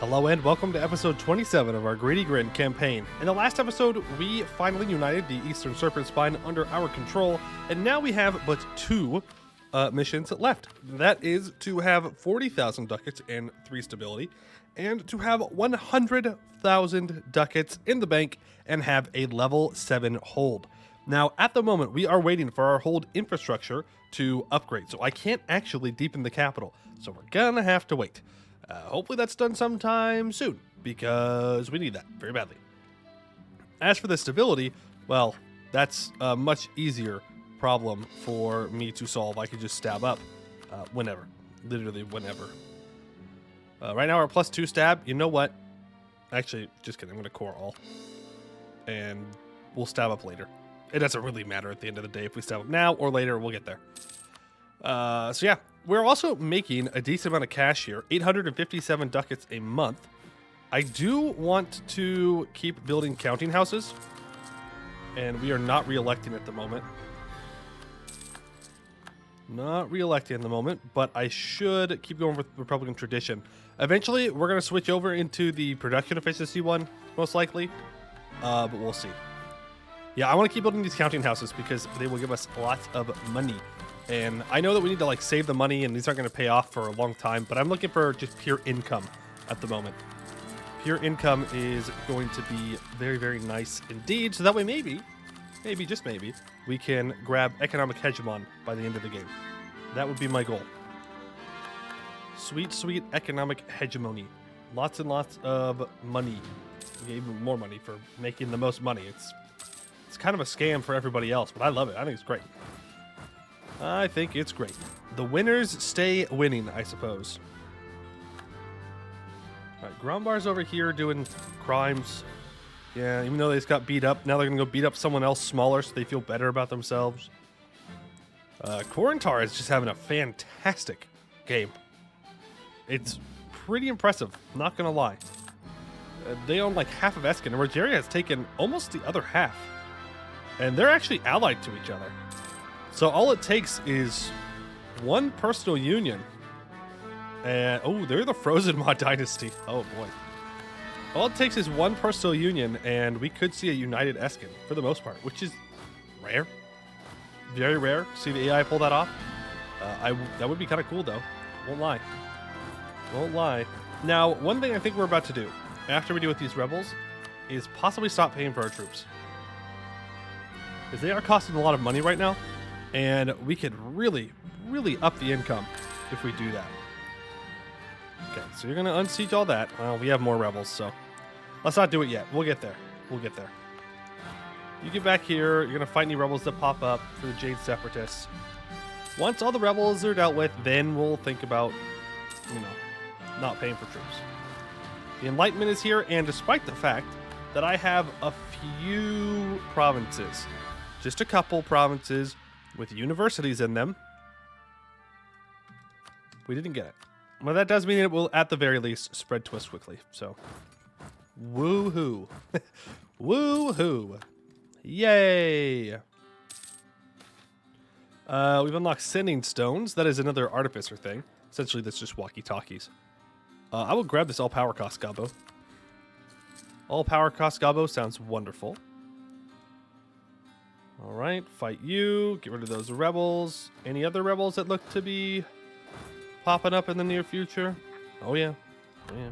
Hello and welcome to episode 27 of our Greedy Grin campaign. In the last episode, we finally united the Eastern Serpent Spine under our control, and now we have but two missions left. That is to have 40,000 ducats and 3 stability, and to have 100,000 ducats in the bank and have a level 7 hold. Now, at the moment, we are waiting for our hold infrastructure to upgrade, so I can't actually deepen the capital, so we're gonna have to wait. Hopefully that's done sometime soon, because we need that very badly. As for the stability, well, that's a much easier problem for me to solve. I could just stab up whenever. Literally whenever. Right now we're plus 2 stab. You know what? Actually, just kidding. I'm going to core all. And we'll stab up later. It doesn't really matter at the end of the day if we stab up now or later. We'll get there. So yeah. We're also making a decent amount of cash here, 857 ducats a month. I do want to keep building counting houses, and we are not re-electing at the moment. Not re-electing at the moment, but I should keep going with Republican tradition. Eventually, we're going to switch over into the production efficiency one, most likely, but we'll see. Yeah, I want to keep building these counting houses because they will give us lots of money. And I know that we need to like save the money and these aren't going to pay off for a long time, but I'm looking for just pure income at the moment. Pure income is going to be very, very nice indeed. So that way maybe, just maybe, we can grab economic hegemon by the end of the game. That would be my goal. Sweet, sweet economic hegemony. Lots and lots of money. Even more money for making the most money. It's kind of a scam for everybody else, but I love it. I think it's great. I think it's great. The winners stay winning, I suppose. Alright, Grombar's over here doing crimes. Yeah, even though they just got beat up, now they're going to go beat up someone else smaller so they feel better about themselves. Korentar is just having a fantastic game. It's pretty impressive, not going to lie. They own like half of Eskin, and Rogeria has taken almost the other half. And they're actually allied to each other. So all it takes is one personal union. And, oh, they're the Frozen Mod Dynasty. Oh, boy. All it takes is one personal union, and we could see a united Eskin, for the most part, which is rare. Very rare. See the AI pull that off? That would be kind of cool, though. Won't lie. Won't lie. Now, one thing I think we're about to do, after we deal with these rebels, is possibly stop paying for our troops. Because they are costing a lot of money right now. And we could really, really up the income if we do that. Okay, so you're going to unsiege all that. Well, we have more rebels, so let's not do it yet. We'll get there. We'll get there. You get back here. You're going to fight any rebels that pop up for the Jade Separatists. Once all the rebels are dealt with, then we'll think about, not paying for troops. The Enlightenment is here, and despite the fact that I have a few provinces, just a couple provinces, with universities in them, we didn't get it. Well, that does mean it will, at the very least, spread to us quickly. So, woohoo. Woohoo. Yay. We've unlocked Sending Stones. That is another Artificer thing. Essentially, that's just walkie-talkies. I will grab this all-power cost gobbo. All-power cost gobbo sounds wonderful. All right, fight you. Get rid of those rebels. Any other rebels that look to be popping up in the near future? Oh, yeah. Oh, yeah.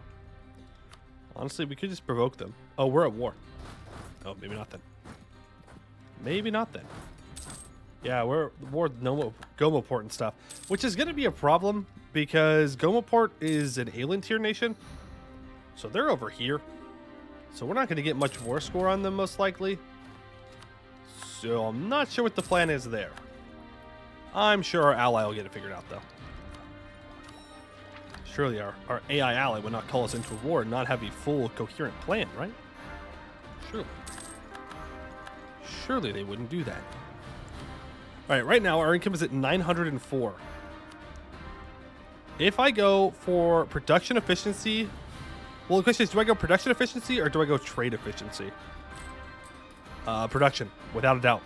Honestly, we could just provoke them. Oh, we're at war. Oh, maybe not then. Maybe not then. Yeah, we're at war with Gomoport and stuff, which is going to be a problem because Gomoport is an alien tier nation. So they're over here. So we're not going to get much war score on them, most likely. So I'm not sure what the plan is there. I'm sure our ally will get it figured out, though. Surely our AI ally would not call us into war and not have a full, coherent plan, right? Surely. Surely they wouldn't do that. All right, right now our income is at 904. If I go for production efficiency... Well, the question is, do I go production efficiency or do I go trade efficiency? Production, without a doubt.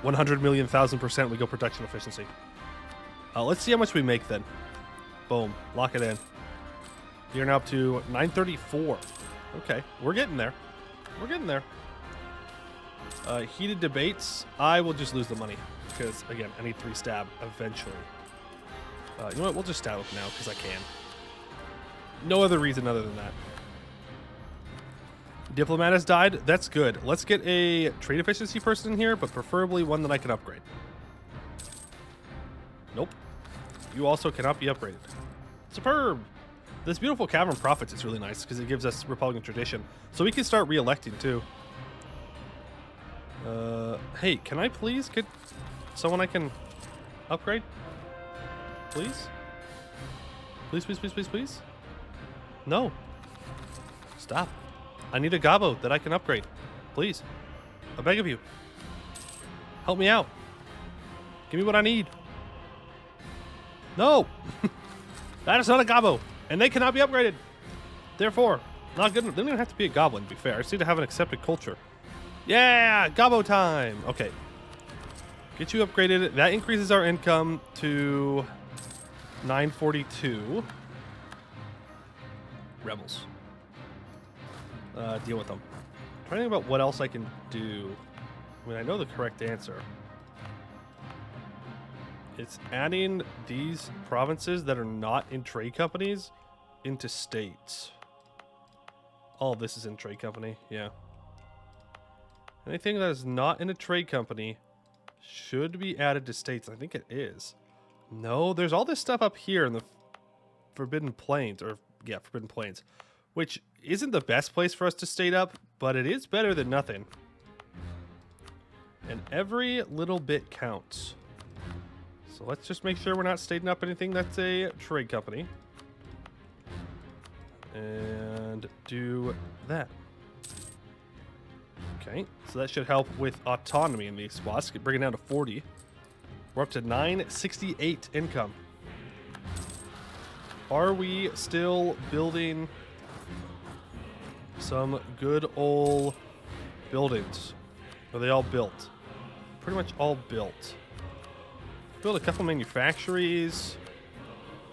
100,000,000% we go production efficiency. Let's see how much we make then. Boom. Lock it in. You're now up to 934. Okay, we're getting there. We're getting there. Heated debates. I will just lose the money because, again, I need 3 stab eventually. You know what? We'll just stab up now because I can. No other reason other than that. Diplomat has died. That's good. Let's get a trade efficiency person in here, but preferably one that I can upgrade. Nope. You also cannot be upgraded. Superb. This beautiful cavern profits is really nice because it gives us Republican tradition. So we can start re-electing too. Hey, can I please get someone I can upgrade? Please? Please, please, please, please, please? No. Stop. I need a gobbo that I can upgrade. Please. I beg of you. Help me out. Give me what I need. No. That is not a gobbo. And they cannot be upgraded. Therefore, not good enough. They don't even have to be a goblin, to be fair. I just need to have an accepted culture. Yeah, gobbo time. Okay. Get you upgraded. That increases our income to 942. Rebels. Deal with them. I'm trying to think about what else I can do. I mean, I know the correct answer. It's adding these provinces that are not in trade companies into states. All of this is in trade company, yeah. Anything that is not in a trade company should be added to states. I think it is. No, there's all this stuff up here in the Forbidden Plains, or yeah, Forbidden Plains, which isn't the best place for us to state up, but it is better than nothing. And every little bit counts. So let's just make sure we're not stating up anything that's a trade company. And do that. Okay, so that should help with autonomy in these spots. Bring it down to 40. We're up to 968 income. Are we still building some good old buildings? Are they all built? Pretty much all built. Build a couple manufactories.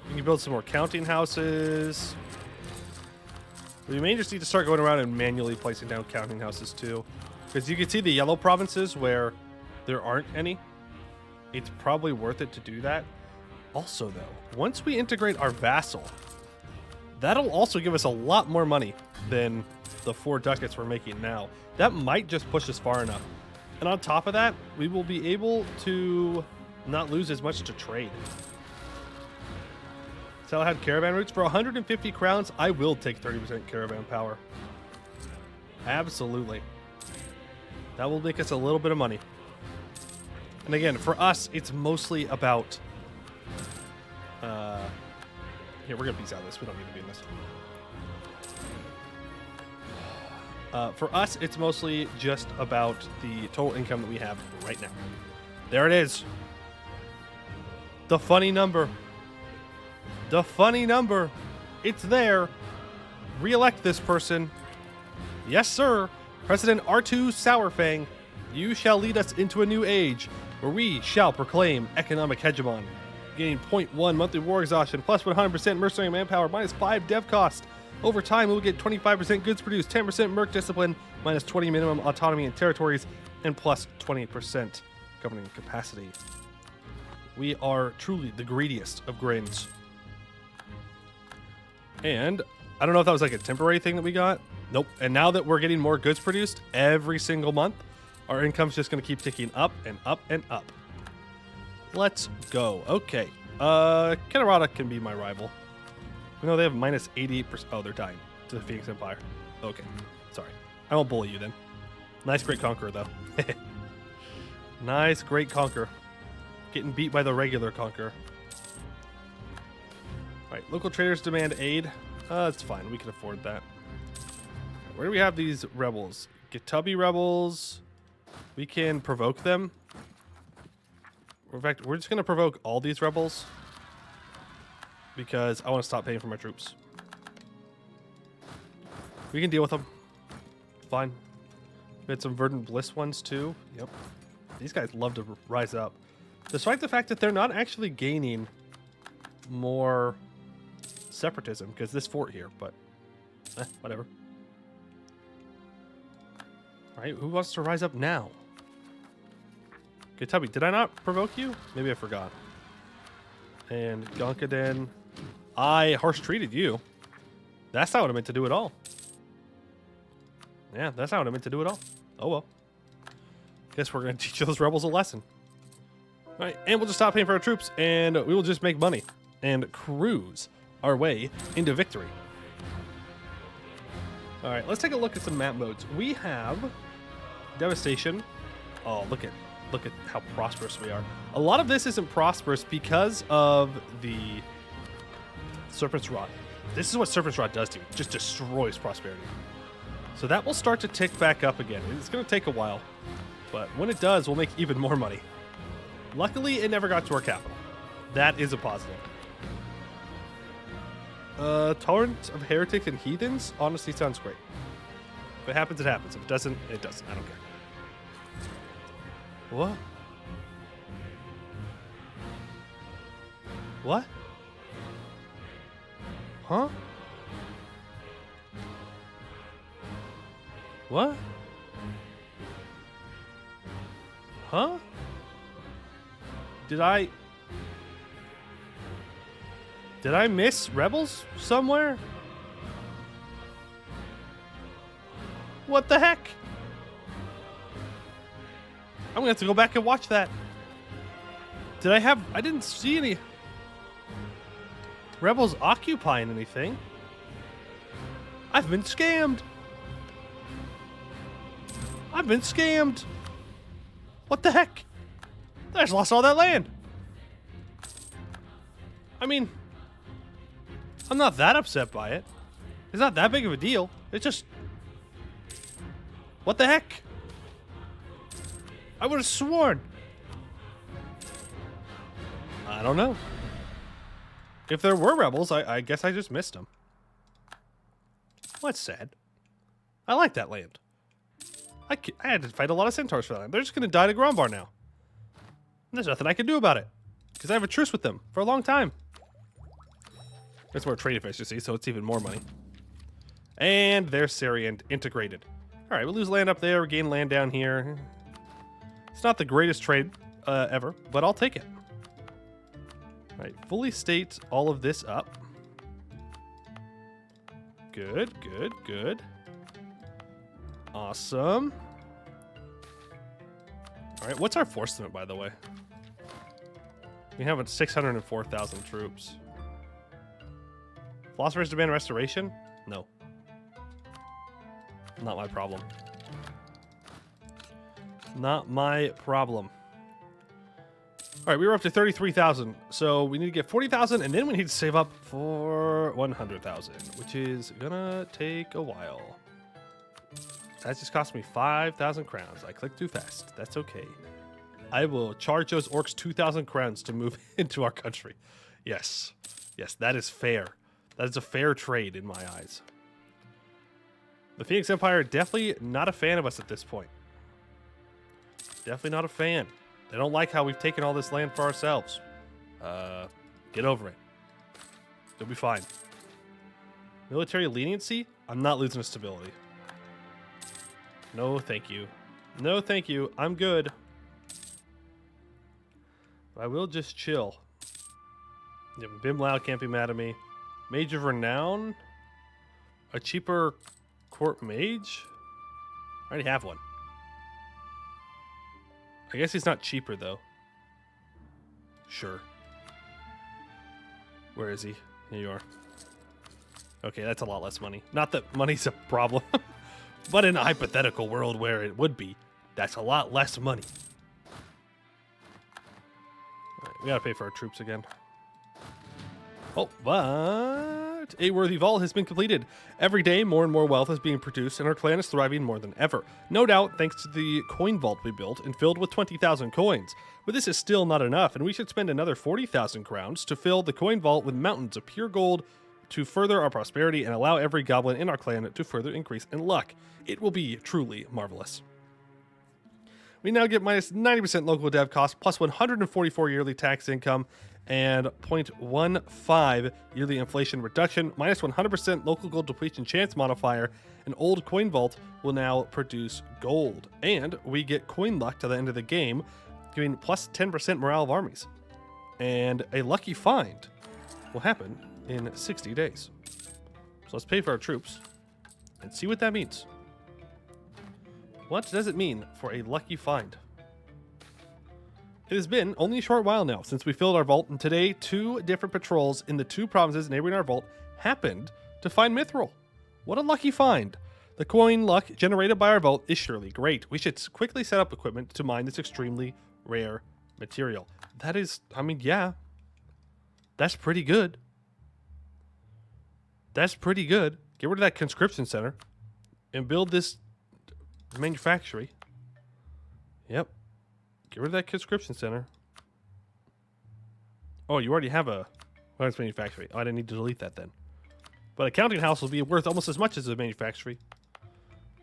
We can build some more counting houses. We may just need to start going around and manually placing down counting houses too. Because you can see the yellow provinces where there aren't any. It's probably worth it to do that. Also though, once we integrate our vassal, that'll also give us a lot more money than the 4 ducats we're making now. That might just push us far enough. And on top of that, we will be able to not lose as much to trade. Salahad caravan routes for 150 crowns. I will take 30% caravan power. Absolutely. That will make us a little bit of money. And again, for us, it's mostly about... here, we're going to piece out this. We don't need to be in this. For us, it's mostly just about the total income that we have right now. There it is. The funny number. The funny number. It's there. Re-elect this person. Yes, sir. President R2 Sourfang, you shall lead us into a new age where we shall proclaim economic hegemon. Gaining 0.1 monthly war exhaustion, plus 100% mercenary manpower, minus 5 dev cost. Over time, we will get 25% goods produced, 10% merc discipline, minus 20 minimum autonomy in territories, and plus 20% governing capacity. We are truly the greediest of Grins. And I don't know if that was like a temporary thing that we got. Nope. And now that we're getting more goods produced every single month, our income's just going to keep ticking up and up and up. Let's go. Okay. Kanerada can be my rival. We know they have minus 88%. Oh, they're dying to the Phoenix Empire. Okay. Sorry. I won't bully you then. Nice Great Conqueror, though. Nice Great Conqueror. Getting beat by the regular Conqueror. Alright, local traders demand aid. That's fine. We can afford that. Where do we have these rebels? Gitubby rebels. We can provoke them. In fact, we're just going to provoke all these rebels. Because I want to stop paying for my troops. We can deal with them. Fine. We had some Verdant Bliss ones too. Yep. These guys love to rise up. Despite the fact that they're not actually gaining more separatism because this fort here, but whatever. All right, who wants to rise up now? Okay, tell me, did I not provoke you? Maybe I forgot. And Gonkaden, I harsh treated you. That's not what I meant to do at all. Yeah, that's not what I meant to do at all. Oh well. Guess we're going to teach those rebels a lesson. All right, and we'll just stop paying for our troops, and we will just make money and cruise our way into victory. All right, let's take a look at some map modes. We have devastation. Oh, look at how prosperous we are. A lot of this isn't prosperous because of the Serpent's Rod. This is what Serpent's Rod does to you. It just destroys prosperity. So that will start to tick back up again. It's going to take a while, but when it does, we'll make even more money. Luckily, it never got to our capital. That is a positive. Tolerance of heretics and heathens honestly sounds great. If it happens, it happens. If it doesn't, it doesn't. I don't care. What? What? Huh? What? Huh? Did I miss rebels somewhere? What the heck? I'm gonna have to go back and watch that. I didn't see any rebels occupying anything. I've been scammed. I've been scammed. What the heck? I just lost all that land. I mean, I'm not that upset by it. It's not that big of a deal. It's just... What the heck? I would have sworn. I don't know. If there were rebels, I guess I just missed them. Well, that's sad. I like that land. I had to fight a lot of centaurs for that land. They're just going to die to Grombar now. And there's nothing I can do about it. Because I have a truce with them for a long time. There's more trade efficiency, so it's even more money. And there's Syrian integrated. Alright, we lose land up there, we gain land down here. It's not the greatest trade ever, but I'll take it. Alright, fully state all of this up. Good, good, good. Awesome. Alright, what's our force limit, by the way? We have 604,000 troops. Philosophers demand restoration? No. Not my problem. Not my problem. Alright, we were up to 33,000. So we need to get 40,000 and then we need to save up for 100,000, which is gonna take a while. That just cost me 5,000 crowns. I clicked too fast. That's okay. I will charge those orcs 2,000 crowns to move into our country. Yes. Yes, that is fair. That is a fair trade in my eyes. The Phoenix Empire, definitely not a fan of us at this point. Definitely not a fan. They don't like how we've taken all this land for ourselves. Get over it. You'll be fine. Military leniency? I'm not losing stability. No, thank you. No, thank you. I'm good. I will just chill. Yeah, Bim Lao can't be mad at me. Mage of Renown? A cheaper court mage? I already have one. I guess he's not cheaper, though. Sure. Where is he? Here you are. Okay, that's a lot less money. Not that money's a problem, but in a hypothetical world where it would be, that's a lot less money. All right, we gotta pay for our troops again. Oh, but a worthy vault has been completed. Every day, more and more wealth is being produced, and our clan is thriving more than ever. No doubt, thanks to the coin vault we built and filled with 20,000 coins. But this is still not enough, and we should spend another 40,000 crowns to fill the coin vault with mountains of pure gold to further our prosperity and allow every goblin in our clan to further increase in luck. It will be truly marvelous. We now get minus 90% local dev cost, plus 144 yearly tax income, and 0.15 yearly inflation reduction, minus 100% local gold depletion chance modifier. An old coin vault will now produce gold. And we get coin luck to the end of the game, giving plus 10% morale of armies. And a lucky find will happen in 60 days. So let's pay for our troops and see what that means. What does it mean for a lucky find? It has been only a short while now since we filled our vault, and today 2 different patrols in the 2 provinces neighboring our vault happened to find mithril. What a lucky find. The coin luck generated by our vault is surely great. We should quickly set up equipment to mine this extremely rare material. That is, I mean, yeah, that's pretty good. That's pretty good. Get rid of that conscription center and build this manufactory. Yep. Get rid of that conscription center. Oh, you already have a weapons manufactory. Oh, I didn't need to delete that then. But a counting house will be worth almost as much as a manufactory.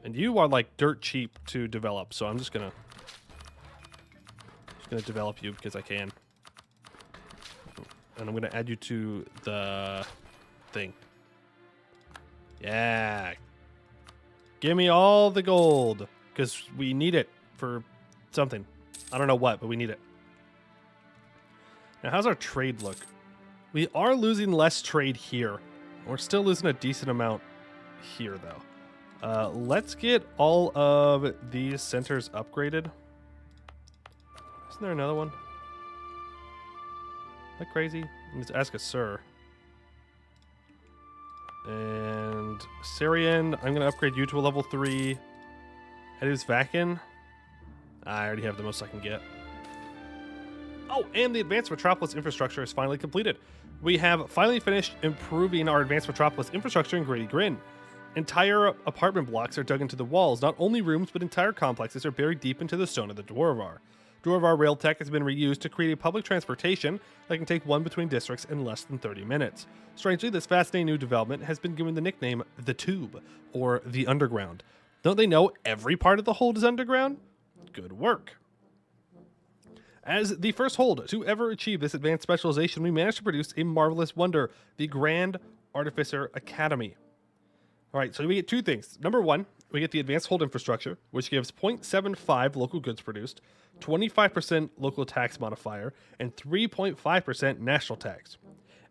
And you are like dirt cheap to develop, so I'm just gonna develop you because I can. And I'm gonna add you to the thing. Yeah. Give me all the gold, because we need it for something. I don't know what, but we need it. Now, how's our trade look? We are losing less trade here. We're still losing a decent amount here, though. Let's get all of these centers upgraded. Isn't there another one? Is that crazy? Let's ask a sir. And Syrian, I'm going to upgrade you to a level 3. Edus Vakin. I already have the most I can get. Oh, and the advanced Metropolis infrastructure is finally completed. We have finally finished improving our advanced Metropolis infrastructure in Grin. Entire apartment blocks are dug into the walls. Not only rooms, but entire complexes are buried deep into the stone of the Dwarvar. Dwarvar rail tech has been reused to create a public transportation that can take one between districts in less than 30 minutes. Strangely, this fascinating new development has been given the nickname the Tube, or the Underground. Don't they know every part of the hold is underground? Good work. As the first hold to ever achieve this advanced specialization, we managed to produce a marvelous wonder, the Grand Artificer Academy. All right, so we get 2 things. Number 1, we get the advanced hold infrastructure, which gives 0.75 local goods produced, 25% local tax modifier, and 3.5% national tax.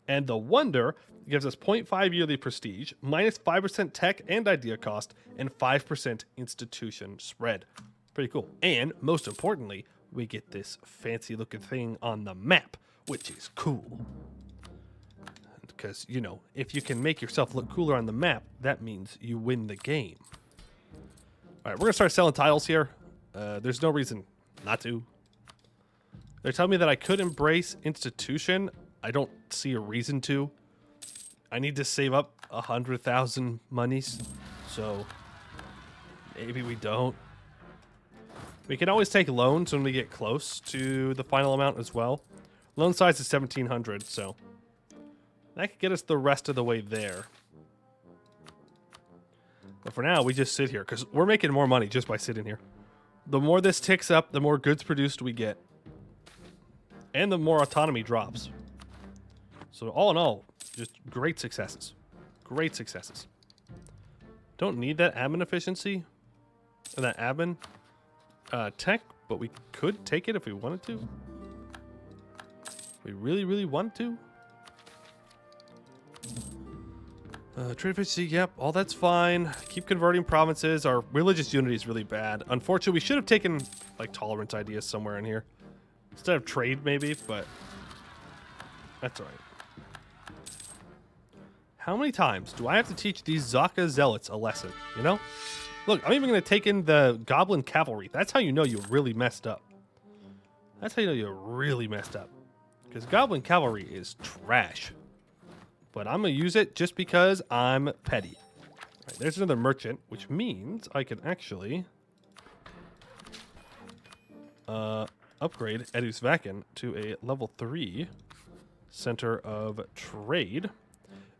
And the wonder gives us 0.5 yearly prestige, minus 5% tech and idea cost, and 5% institution spread. Pretty cool. And most importantly, we get this fancy looking thing on the map, which is cool. Because, you know, if you can make yourself look cooler on the map, that means you win the game. All right, we're going to start selling tiles here. There's no reason not to. They're telling me that I could embrace institution. I don't see a reason to. I need to save up 100,000 monies, so maybe we don't. We can always take loans when we get close to the final amount as well. Loan size is 1,700, so that could get us the rest of the way there. But for now, we just sit here, because we're making more money just by sitting here. The more this ticks up, the more goods produced we get. And the more autonomy drops. So all in all, just great successes. Great successes. Don't need that admin efficiency. Or that admin tech, but we could take it if we wanted to. We really, really want to. Trade efficiency, yep, all that's fine. Keep converting provinces. Our religious unity is really bad. Unfortunately, we should have taken like tolerance ideas somewhere in here instead of trade, maybe, but that's all right. How many times do I have to teach these Zaka zealots a lesson? You know, look, I'm even going to take in the goblin cavalry. That's how you know you really messed up. That's how you know you really messed up, because goblin cavalry is trash. But I'm going to use it just because I'm petty. All right, there's another merchant, which means I can actually upgrade Edus Vakin to a level 3 center of trade.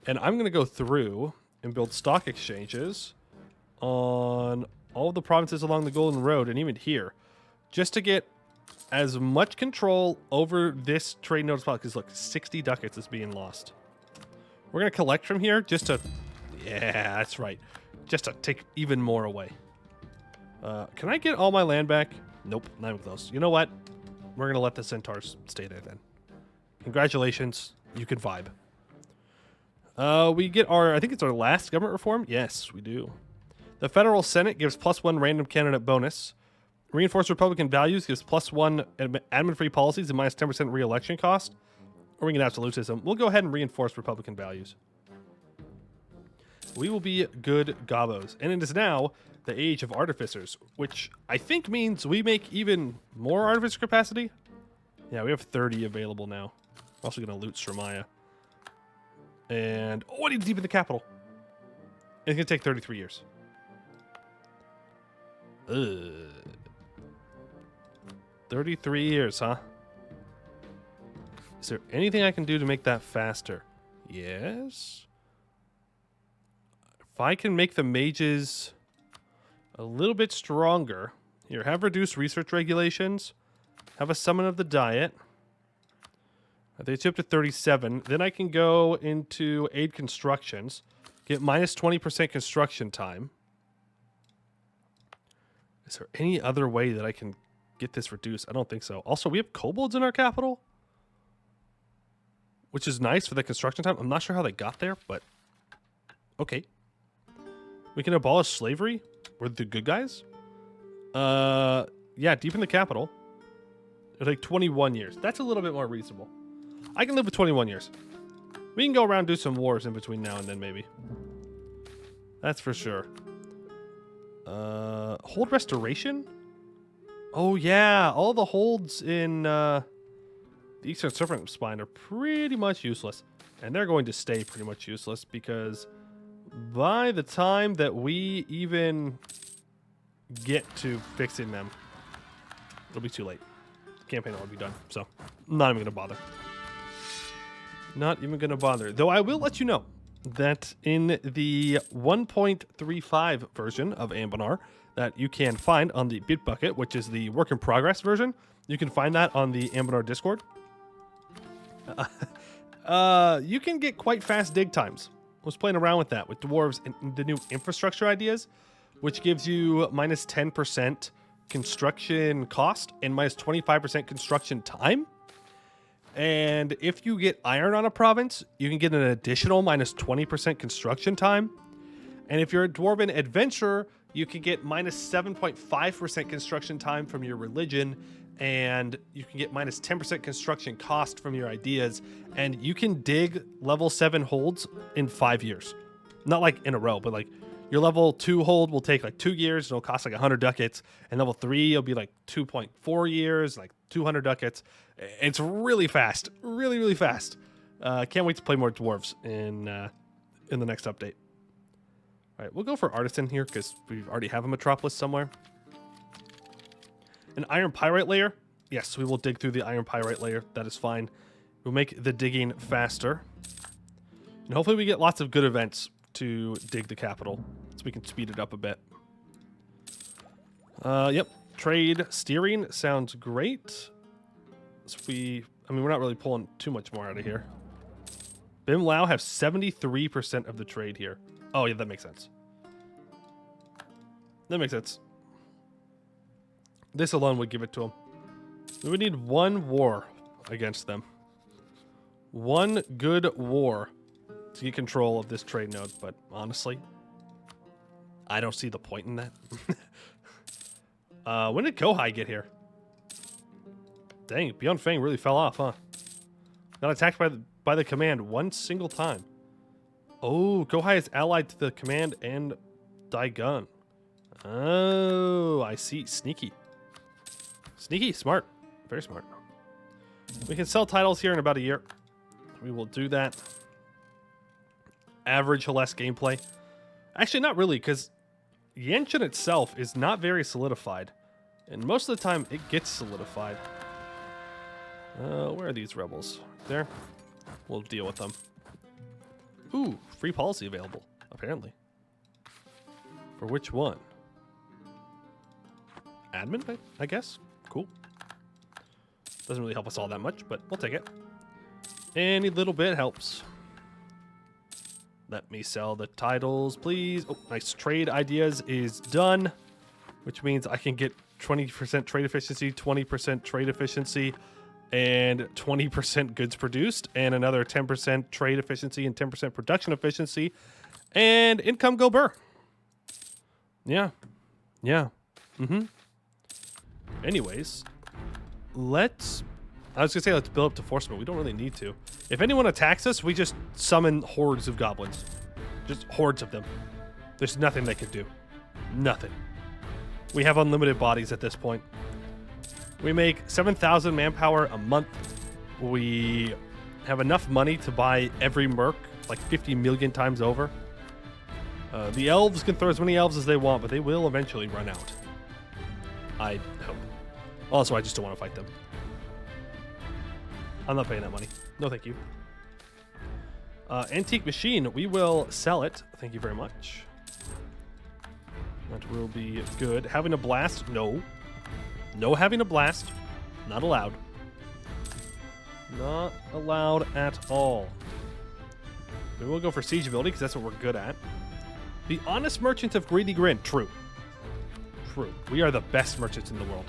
And I'm going to go through and build stock exchanges on all the provinces along the Golden Road and even here, just to get as much control over this trade node as possible. Because look, 60 ducats is being lost. We're going to collect from here just to... Yeah, that's right. Just to take even more away. Can I get all my land back? Nope, not even close. You know what? We're going to let the centaurs stay there then. Congratulations. You can vibe. We get our... I think it's our last government reform. Yes, we do. The federal senate gives +1 random candidate bonus. Reinforced Republican values gives +1 admin-free policies and -10% re-election cost. Or we can absolutism. We'll go ahead and reinforce Republican values. We will be good gobbos. And it is now the age of artificers, which I think means we make even more artificer capacity. Yeah, we have 30 available now. We're also going to loot Shermaya. And, oh, I need to deepen the capital. It's going to take 33 years. Ugh. 33 years, huh? Is there anything I can do to make that faster? Yes. If I can make the mages a little bit stronger. Here, have reduced research regulations. Have a summon of the diet. They up to 37. Then I can go into aid constructions. Get -20% construction time. Is there any other way that I can get this reduced? I don't think so. Also, we have kobolds in our capital, which is nice for the construction time. I'm not sure how they got there, but okay. We can abolish slavery. We're the good guys. Yeah, deepen the capital. It'll take 21 years. That's a little bit more reasonable. I can live with 21 years. We can go around and do some wars in between now and then, maybe. That's for sure. Hold restoration? Oh, yeah. All the holds in the Eastern Serpent Spine are pretty much useless. And they're going to stay pretty much useless because by the time that we even get to fixing them, it'll be too late. The campaign will be done. So, not even going to bother. Not even going to bother. Though I will let you know that in the 1.35 version of Anbennar that you can find on the Bitbucket, which is the work in progress version, you can find that on the Anbennar Discord. You can get quite fast dig times. I was playing around with that with dwarves and the new infrastructure ideas, which gives you -10% construction cost and -25% construction time. And if you get iron on a province, you can get an additional -20% construction time. And if you're a dwarven adventurer, you can get -7.5% construction time from your religion, and you can get -10% construction cost from your ideas, and you can dig level 7 holds in 5 years. Not like in a row, but like your level 2 hold will take like 2 years, and it'll cost like 100 ducats, and level 3 will be like 2.4 years, like 200 ducats. It's really fast, really, really fast. Can't wait to play more dwarves in the next update. All right, we'll go for artisan here because we already have a metropolis somewhere. An iron pyrite layer. Yes, we will dig through the iron pyrite layer. That is fine. We'll make the digging faster. And hopefully we get lots of good events to dig the capital so we can speed it up a bit. Yep. Trade steering sounds great. So we're not really pulling too much more out of here. Bim Lao have 73% of the trade here. Oh, yeah, that makes sense. That makes sense. This alone would give it to them. We would need one war against them. One good war to get control of this trade node, but honestly, I don't see the point in that. When did Kohai get here? Dang, Beyond Fang really fell off, huh? Got attacked by the command one single time. Oh, Kohai is allied to the command and Daigun. Oh, I see. Sneaky. Sneaky, smart. Very smart. We can sell titles here in about a year. We will do that. Average Helleste gameplay. Actually, not really, because Yanshin itself is not very solidified. And most of the time, it gets solidified. Where are these rebels? There. We'll deal with them. Ooh, free policy available, apparently. For which one? Admin, I guess? Cool. Doesn't really help us all that much, but we'll take it. Any little bit helps. Let me sell the titles, please. Oh, nice. Trade ideas is done, which means I can get 20% trade efficiency, 20% trade efficiency, and 20% goods produced, and another 10% trade efficiency and 10% production efficiency, and income go burr. Yeah. Yeah. Anyways, I was going to say let's build up to force, but we don't really need to. If anyone attacks us, we just summon hordes of goblins. Just hordes of them. There's nothing they can do. Nothing. We have unlimited bodies at this point. We make 7,000 manpower a month. We have enough money to buy every merc like 50 million times over. The elves can throw as many elves as they want, but they will eventually run out. I hope. Also, I just don't want to fight them. I'm not paying that money. No, thank you. Antique machine. We will sell it. Thank you very much. That will be good. Having a blast? No. No having a blast. Not allowed. Not allowed at all. We will go for siege ability because that's what we're good at. The honest merchant of greedy Grin. True. True. We are the best merchants in the world.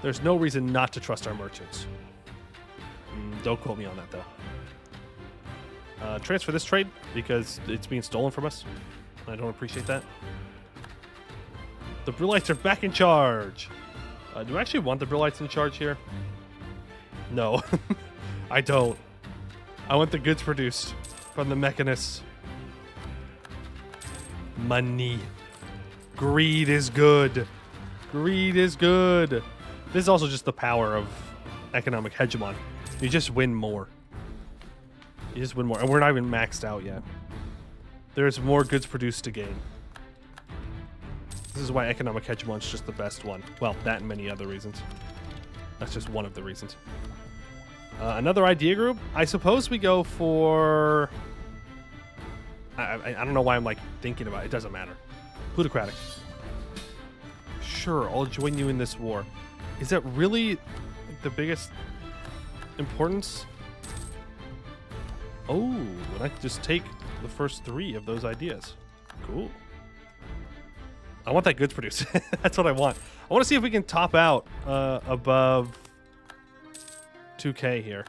There's no reason not to trust our merchants. Don't quote me on that, though. Transfer this trade because it's being stolen from us. I don't appreciate that. The Brillites are back in charge. Do I actually want the Brillites in charge here? No. I don't. I want the goods produced from the mechanists. Money. Greed is good. Greed is good. This is also just the power of economic hegemon. You just win more. You just win more. And we're not even maxed out yet. There's more goods produced to gain. This is why economic hegemon's just the best one. Well, that and many other reasons. That's just one of the reasons. Another idea group? I suppose we go for... I don't know why I'm like thinking about it. It doesn't matter. Plutocratic. Sure, I'll join you in this war. Is that really the biggest importance? Oh, and I can just take the first 3 of those ideas. Cool. I want that goods produced. That's what I want. I want to see if we can top out above 2K here.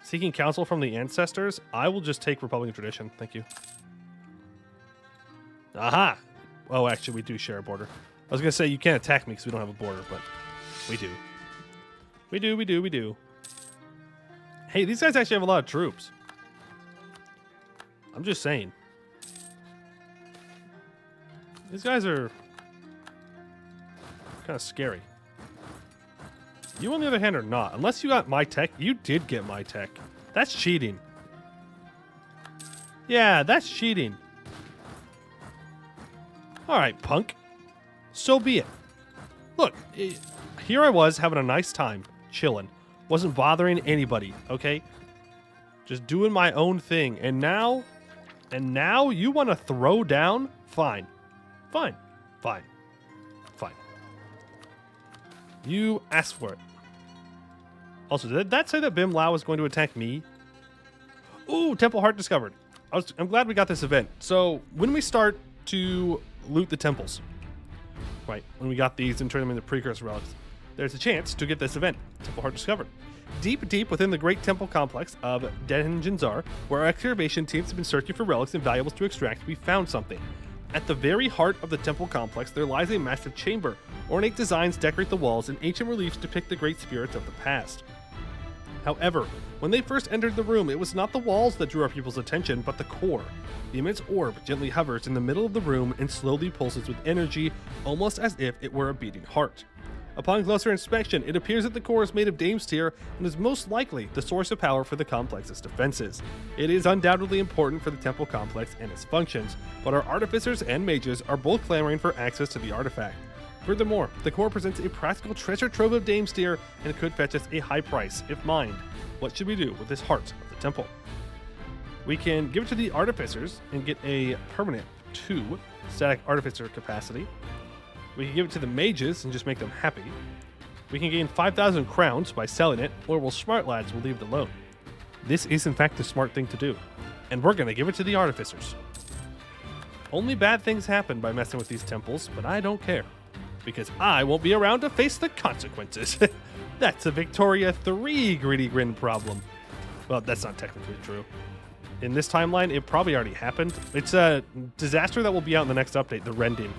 Seeking counsel from the ancestors. I will just take Republican tradition. Thank you. Aha! Oh, actually, we do share a border. I was going to say you can't attack me because we don't have a border, but we do. We do. Hey, these guys actually have a lot of troops. I'm just saying. These guys are kind of scary. You, on the other hand, are not. Unless you got my tech. You did get my tech. That's cheating. Yeah, that's cheating. All right, punk. So be it. Look, here I was having a nice time, chilling. Wasn't bothering anybody, okay? Just doing my own thing. And now you want to throw down? Fine. Fine. You asked for it. Also, did that say that Bim Lao was going to attack me? Ooh, Temple Heart discovered. I'm glad we got this event. So when we start to loot the temples, right, when we got these and turn them into precursor relics, there's a chance to get this event, Temple Heart discovered. Deep within the great temple complex of Denjinzar, where our excavation teams have been searching for relics and valuables to extract, we found something. At the very heart of the temple complex, there lies a massive chamber. Ornate designs decorate the walls, and ancient reliefs depict the great spirits of the past. However, when they first entered the room, it was not the walls that drew our people's attention, but the core. The immense orb gently hovers in the middle of the room and slowly pulses with energy, almost as if it were a beating heart. Upon closer inspection, it appears that the core is made of Damestier and is most likely the source of power for the complex's defenses. It is undoubtedly important for the temple complex and its functions, but our artificers and mages are both clamoring for access to the artifact. Furthermore, the core presents a practical treasure trove of Damestier and could fetch us a high price if mined. What should we do with this heart of the temple? We can give it to the artificers and get a permanent 2 static artificer capacity. We can give it to the mages and just make them happy. We can gain 5,000 crowns by selling it, or we'll smart lads will leave it alone. This is in fact the smart thing to do, and we're going to give it to the artificers. Only bad things happen by messing with these temples, but I don't care, because I won't be around to face the consequences. That's a Victoria 3 Greedy Grin problem. Well, that's not technically true. In this timeline, it probably already happened. It's a disaster that will be out in the next update, the rending.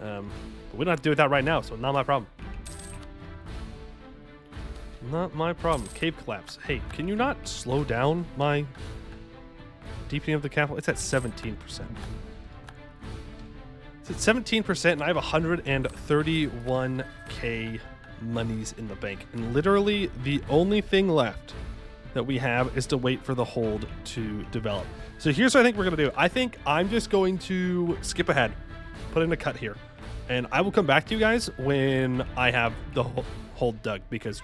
But we don't have to deal with that right now, so not my problem. Not my problem. Cave collapse. Hey, can you not slow down my deepening of the capital? It's at 17%. It's at 17%, and I have 131k monies in the bank. And literally, the only thing left that we have is to wait for the hold to develop. So here's what I think we're going to do. I think I'm just going to skip ahead, put in a cut here, and I will come back to you guys when I have the hold dug, because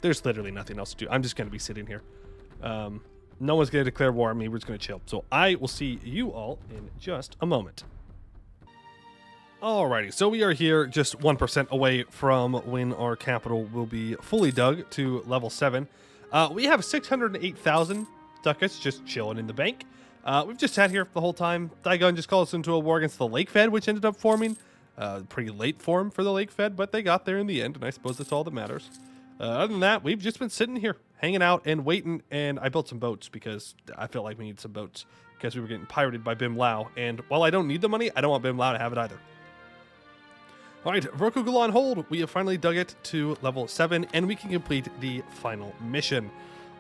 there's literally nothing else to do. I'm just going to be sitting here. No one's going to declare war on me. We're just going to chill. So I will see you all in just a moment. Alrighty, so we are here just 1% away from when our capital will be fully dug to level 7. We have 608,000 ducats just chilling in the bank. We've just sat here the whole time. Daigon just called us into a war against the Lake Fed, which ended up forming. Pretty late form for the Lake Fed, but they got there in the end, and I suppose that's all that matters. Other than that, we've just been sitting here, hanging out and waiting, and I built some boats because I felt like we need some boats because we were getting pirated by Bim Lao, and while I don't need the money, I don't want Bim Lao to have it either. Alright, Verkugul on hold. We have finally dug it to level 7, and we can complete the final mission.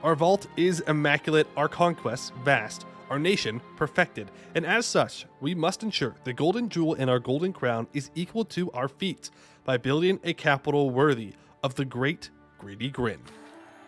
Our vault is immaculate, our conquests vast, our nation perfected, and as such, we must ensure the golden jewel in our golden crown is equal to our feats by building a capital worthy of the great Greedy Grin.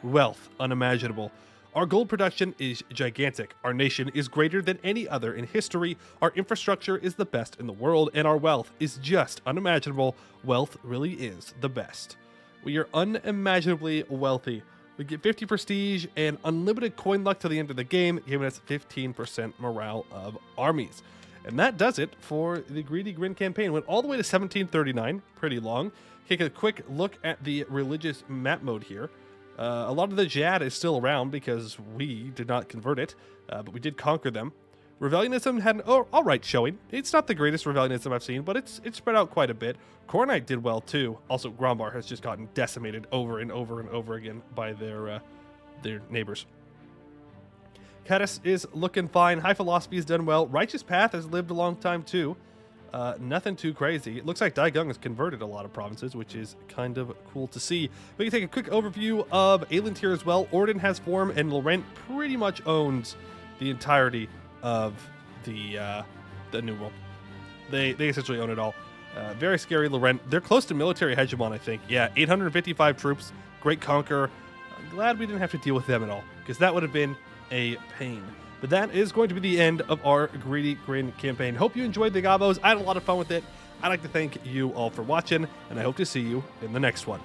Wealth unimaginable. Our gold production is gigantic. Our nation is greater than any other in history. Our infrastructure is the best in the world, and our wealth is just unimaginable. Wealth really is the best. We are unimaginably wealthy. We get 50 prestige and unlimited coin luck to the end of the game, giving us 15% morale of armies. And that does it for the Greedy Grin campaign. Went all the way to 1739, pretty long. Take a quick look at the religious map mode here. A lot of the Jad is still around because we did not convert it, but we did conquer them. Rebellionism had an alright showing. It's not the greatest rebellionism I've seen, but it's spread out quite a bit. Kornite did well too. Also, Grombar has just gotten decimated over and over and over again by their neighbors. Caddis is looking fine. High Philosophy has done well. Righteous Path has lived a long time too. Nothing too crazy. It looks like Daigung has converted a lot of provinces, which is kind of cool to see. We can take a quick overview of Aelantir as well. Orden has form, and Laurent pretty much owns the entirety of the New World. They essentially own it all. Very scary Laurent. They're close to military hegemon, I think. Yeah, 855 troops. Great conqueror. I'm glad we didn't have to deal with them at all, because that would have been a pain. But that is going to be the end of our Greedy Grin campaign. Hope you enjoyed the Gabos. I had a lot of fun with it. I'd like to thank you all for watching, and I hope to see you in the next one.